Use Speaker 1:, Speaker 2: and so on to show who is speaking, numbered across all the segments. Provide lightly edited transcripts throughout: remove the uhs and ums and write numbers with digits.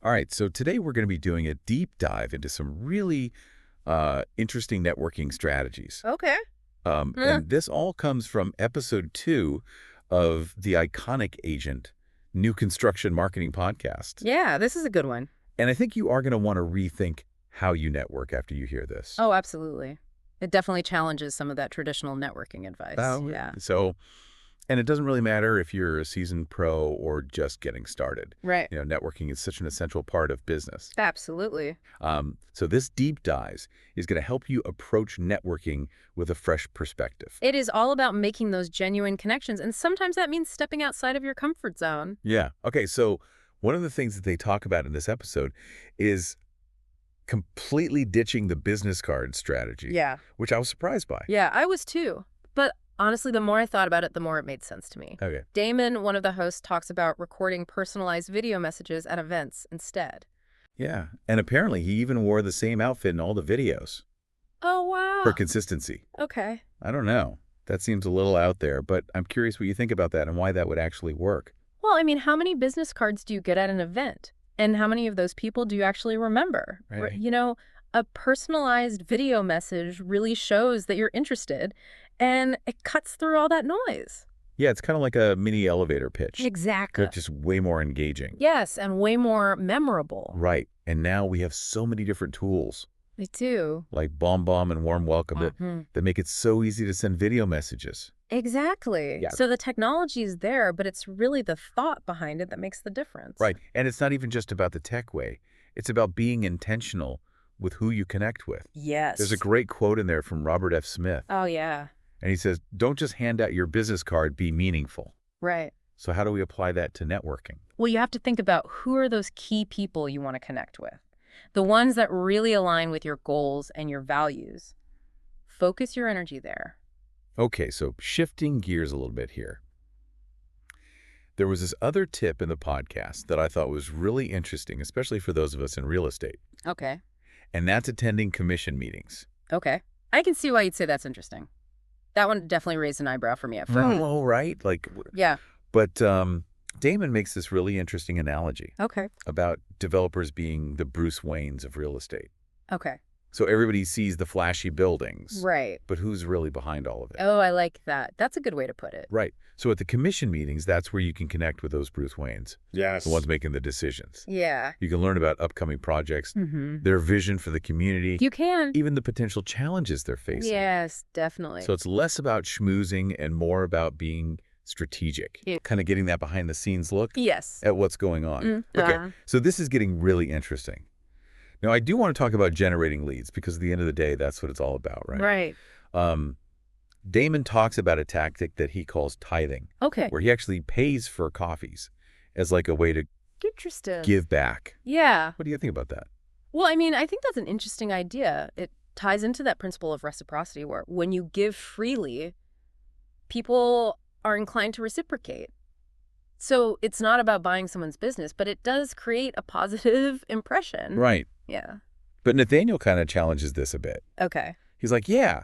Speaker 1: All right, so today we're going to be doing a deep dive into some really interesting networking strategies.
Speaker 2: Okay. Huh.
Speaker 1: And this all comes from episode 2 of the Iconic Agent New Construction Marketing Podcast.
Speaker 2: Yeah, this is a good one.
Speaker 1: And I think you are going to want to rethink how you network after you hear this.
Speaker 2: Oh, absolutely. It definitely challenges some of that traditional networking advice.
Speaker 1: Uh,
Speaker 2: Yeah.
Speaker 1: so, and it doesn't really matter if you're a seasoned pro or just getting started.
Speaker 2: Right.
Speaker 1: Networking is such an essential part of business.
Speaker 2: Absolutely.
Speaker 1: So this deep dive is going to help you approach networking with a fresh perspective.
Speaker 2: It is all about making those genuine connections, and sometimes that means stepping outside of your comfort zone.
Speaker 1: Yeah. Okay. So one of the things that they talk about in this episode is completely ditching the business card strategy,
Speaker 2: Yeah.
Speaker 1: which I was surprised by.
Speaker 2: Yeah, I was too. But honestly, the more I thought about it, the more it made sense to me.
Speaker 1: Okay.
Speaker 2: Damon, one of the hosts, talks about recording personalized video messages at events instead.
Speaker 1: Yeah. And apparently he even wore the same outfit in all the videos
Speaker 2: Oh,
Speaker 1: for
Speaker 2: wow.
Speaker 1: consistency.
Speaker 2: Okay.
Speaker 1: I don't know. That seems a little out there, but I'm curious what you think about that and why that would actually work.
Speaker 2: Well, I mean, how many business cards do you get at an event? And how many of those people do you actually remember?
Speaker 1: Right.
Speaker 2: A personalized video message really shows that you're interested, and it cuts through all that noise.
Speaker 1: Yeah, it's kind of like a mini elevator pitch.
Speaker 2: Exactly.
Speaker 1: They're just way more engaging.
Speaker 2: Yes, and way more memorable.
Speaker 1: Right. And now we have so many different tools
Speaker 2: They do.
Speaker 1: like Bomb and Warm Welcome
Speaker 2: Mhm.
Speaker 1: that make it so easy to send video messages.
Speaker 2: Exactly.
Speaker 1: Yeah.
Speaker 2: So the technology is there, but it's really the thought behind it that makes the difference.
Speaker 1: Right. And it's not even just about the tech way. It's about being intentional with who you connect with.
Speaker 2: Yes.
Speaker 1: There's a great quote in there from Robert F. Smith.
Speaker 2: Oh, yeah.
Speaker 1: And he says, don't just hand out your business card, be meaningful.
Speaker 2: Right.
Speaker 1: So how do we apply that to networking?
Speaker 2: Well, you have to think about who are those key people you want to connect with. The ones that really align with your goals and your values. Focus your energy there.
Speaker 1: Okay, so shifting gears a little bit here. There was this other tip in the podcast that I thought was really interesting, especially for those of us in real estate,
Speaker 2: Okay.
Speaker 1: and that's attending commission meetings.
Speaker 2: Okay. I can see why you'd say that's interesting. That one definitely raised an eyebrow for me at first.
Speaker 1: Oh, right.
Speaker 2: Yeah.
Speaker 1: But Damon makes this really interesting analogy
Speaker 2: Okay.
Speaker 1: about developers being the Bruce Waynes of real estate.
Speaker 2: Okay.
Speaker 1: So everybody sees the flashy buildings,
Speaker 2: Right.
Speaker 1: but who's really behind all of it?
Speaker 2: Oh, I like that. That's a good way to put it.
Speaker 1: Right. So at the commission meetings, that's where you can connect with those Bruce Waynes,
Speaker 3: Yes.
Speaker 1: the ones making the decisions.
Speaker 2: Yeah.
Speaker 1: You can learn about upcoming projects,
Speaker 2: Mm-hmm.
Speaker 1: their vision for the community,
Speaker 2: You can.
Speaker 1: even the potential challenges they're facing.
Speaker 2: Yes, definitely.
Speaker 1: So it's less about schmoozing and more about being strategic,
Speaker 2: Yeah.
Speaker 1: kind of getting that behind-the-scenes look
Speaker 2: Yes.
Speaker 1: at what's going on.
Speaker 2: Mm,
Speaker 1: Okay, so this is getting really interesting. Now, I do want to talk about generating leads because at the end of the day, that's what it's all about, right?
Speaker 2: Right.
Speaker 1: Um, Damon talks about a tactic that he calls tithing,
Speaker 2: Okay.
Speaker 1: where he actually pays for coffees as like a way to
Speaker 2: Interesting.
Speaker 1: give back.
Speaker 2: Yeah.
Speaker 1: What do you think about that?
Speaker 2: Well, I mean, I think that's an interesting idea. It ties into that principle of reciprocity where when you give freely, people are inclined to reciprocate. So it's not about buying someone's business, but it does create a positive impression.
Speaker 1: Right.
Speaker 2: Yeah.
Speaker 1: But Nathaniel kind of challenges this a bit.
Speaker 2: Okay.
Speaker 1: He's like, yeah,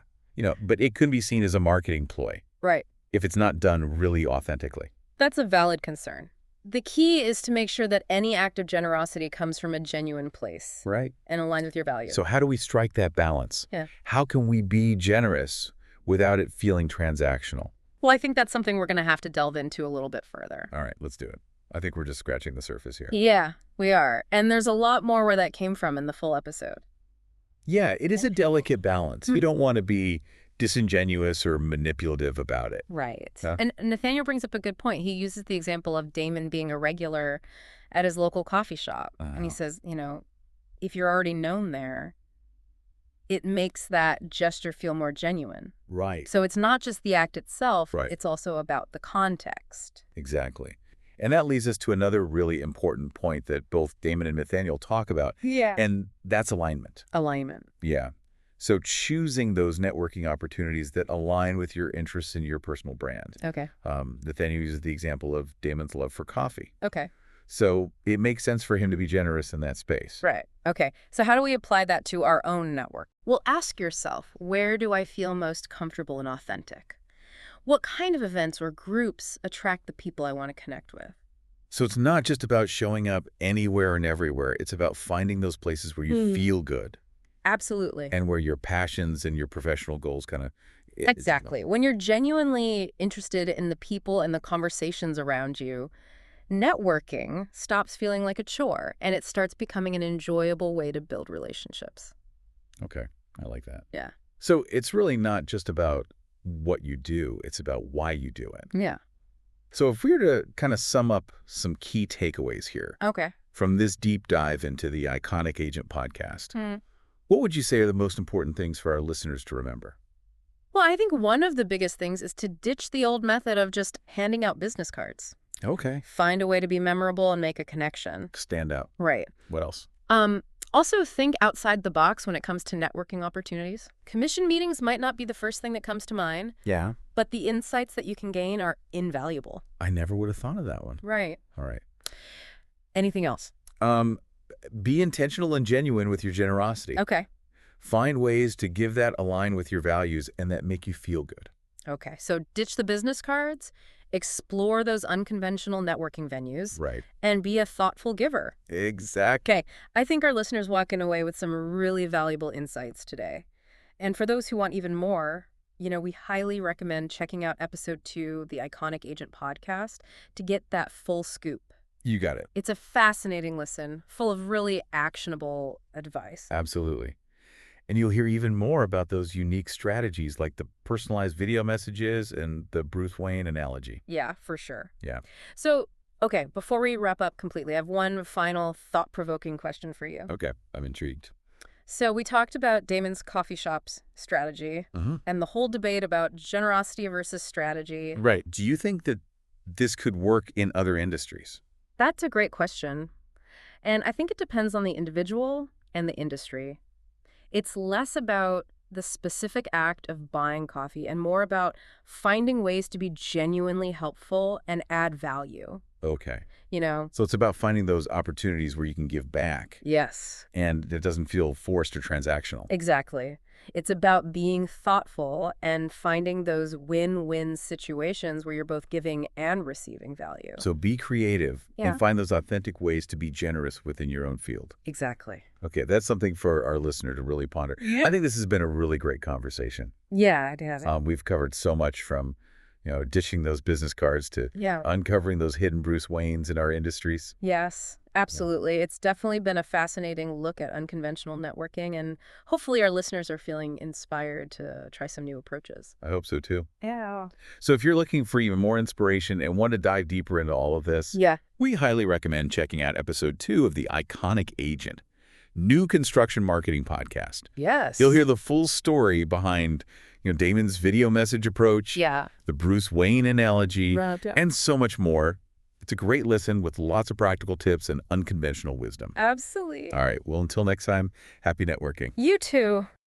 Speaker 1: but it could be seen as a marketing ploy
Speaker 2: Right.
Speaker 1: if it's not done really authentically.
Speaker 2: That's a valid concern. The key is to make sure that any act of generosity comes from a genuine place
Speaker 1: Right.
Speaker 2: and aligns with your values.
Speaker 1: So how do we strike that balance?
Speaker 2: Yeah.
Speaker 1: How can we be generous without it feeling transactional?
Speaker 2: Well, I think that's something we're going to have to delve into a little bit further.
Speaker 1: All right, let's do it. I think we're just scratching the surface here.
Speaker 2: Yeah, we are. And there's a lot more where that came from in the full episode.
Speaker 1: Yeah, it is a delicate balance.
Speaker 2: Hmm.
Speaker 1: You don't want to be disingenuous or manipulative about it.
Speaker 2: Right.
Speaker 1: Huh?
Speaker 2: And Nathaniel brings up a good point. He uses the example of Damon being a regular at his local coffee shop. And he
Speaker 1: Oh.
Speaker 2: says, if you're already known there, it makes that gesture feel more genuine.
Speaker 1: Right.
Speaker 2: So it's not just the act itself,
Speaker 1: Right.
Speaker 2: it's also about the context.
Speaker 1: Exactly. And that leads us to another really important point that both Damon and Nathaniel talk about,
Speaker 2: Yeah.
Speaker 1: and that's alignment.
Speaker 2: Alignment.
Speaker 1: Yeah. So choosing those networking opportunities that align with your interests and your personal brand.
Speaker 2: Okay.
Speaker 1: Nathaniel uses the example of Damon's love for coffee.
Speaker 2: Okay.
Speaker 1: So it makes sense for him to be generous in that space.
Speaker 2: Right. Okay. So how do we apply that to our own network? Well, ask yourself, where do I feel most comfortable and authentic? What kind of events or groups attract the people I want to connect with?
Speaker 1: So it's not just about showing up anywhere and everywhere. It's about finding those places where you feel good
Speaker 2: Absolutely.
Speaker 1: and where your passions and your professional goals kind of...
Speaker 2: Exactly. When you're genuinely interested in the people and the conversations around you, networking stops feeling like a chore and it starts becoming an enjoyable way to build relationships.
Speaker 1: Okay, I like that.
Speaker 2: Yeah.
Speaker 1: So it's really not just about what you do. It's about why you do it.
Speaker 2: Yeah.
Speaker 1: So if we were to kind of sum up some key takeaways here
Speaker 2: Okay.
Speaker 1: from this deep dive into the Iconic Agent podcast,
Speaker 2: Hmm.
Speaker 1: what would you say are the most important things for our listeners to remember?
Speaker 2: Well, I think one of the biggest things is to ditch the old method of just handing out business cards.
Speaker 1: Okay.
Speaker 2: Find a way to be memorable and make a connection.
Speaker 1: Stand out.
Speaker 2: Right.
Speaker 1: What else?
Speaker 2: Also think outside the box when it comes to networking opportunities. Commission meetings might not be the first thing that comes to mind,
Speaker 1: Yeah.
Speaker 2: but the insights that you can gain are invaluable.
Speaker 1: I never would have thought of that one.
Speaker 2: Right.
Speaker 1: All right.
Speaker 2: Anything else?
Speaker 1: Be intentional and genuine with your generosity.
Speaker 2: Okay.
Speaker 1: Find ways to give that align with your values and that make you feel good.
Speaker 2: Okay. So ditch the business cards, explore those unconventional networking venues,
Speaker 1: Right.
Speaker 2: and be a thoughtful giver.
Speaker 1: Exactly.
Speaker 2: Okay. I think our listeners walking away with some really valuable insights today. And for those who want even more, we highly recommend checking out episode 2, the Iconic Agent podcast, to get that full scoop.
Speaker 1: You got it.
Speaker 2: It's a fascinating listen, full of really actionable advice.
Speaker 1: Absolutely. And you'll hear even more about those unique strategies like the personalized video messages and the Bruce Wayne analogy.
Speaker 2: Yeah, for sure.
Speaker 1: Yeah.
Speaker 2: So, okay, before we wrap up completely, I have one final thought-provoking question for you.
Speaker 1: Okay. I'm intrigued.
Speaker 2: So we talked about Damon's coffee shop's strategy and the whole debate about generosity versus strategy.
Speaker 1: Right. Do you think that this could work in other industries?
Speaker 2: That's a great question. And I think it depends on the individual and the industry. It's less about the specific act of buying coffee and more about finding ways to be genuinely helpful and add value.
Speaker 1: Okay.
Speaker 2: You know?
Speaker 1: So it's about finding those opportunities where you can give back
Speaker 2: Yes,
Speaker 1: and it doesn't feel forced or transactional.
Speaker 2: exactly. It's about being thoughtful and finding those win-win situations where you're both giving and receiving value.
Speaker 1: So be creative
Speaker 2: Yeah.
Speaker 1: and find those authentic ways to be generous within your own field.
Speaker 2: Exactly.
Speaker 1: Okay, that's something for our listener to really ponder. I think this has been a really great conversation.
Speaker 2: Yeah, it has.
Speaker 1: We've covered so much from, ditching those business cards to
Speaker 2: Yeah.
Speaker 1: uncovering those hidden Bruce Waynes in our industries.
Speaker 2: Yes, absolutely. It's definitely been a fascinating look at unconventional networking, and hopefully our listeners are feeling inspired to try some new approaches.
Speaker 1: I hope so too.
Speaker 2: Yeah.
Speaker 1: So if you're looking for even more inspiration and want to dive deeper into all of this,
Speaker 2: Yeah.
Speaker 1: we highly recommend checking out episode 2 of the Iconic Agent, new construction marketing podcast.
Speaker 2: Yes.
Speaker 1: You'll hear the full story behind, Damon's video message approach,
Speaker 2: Yeah.
Speaker 1: the Bruce Wayne analogy,
Speaker 2: Right.
Speaker 1: and so much more. It's a great listen with lots of practical tips and unconventional wisdom.
Speaker 2: Absolutely.
Speaker 1: All right. Well, until next time, happy networking.
Speaker 2: You too.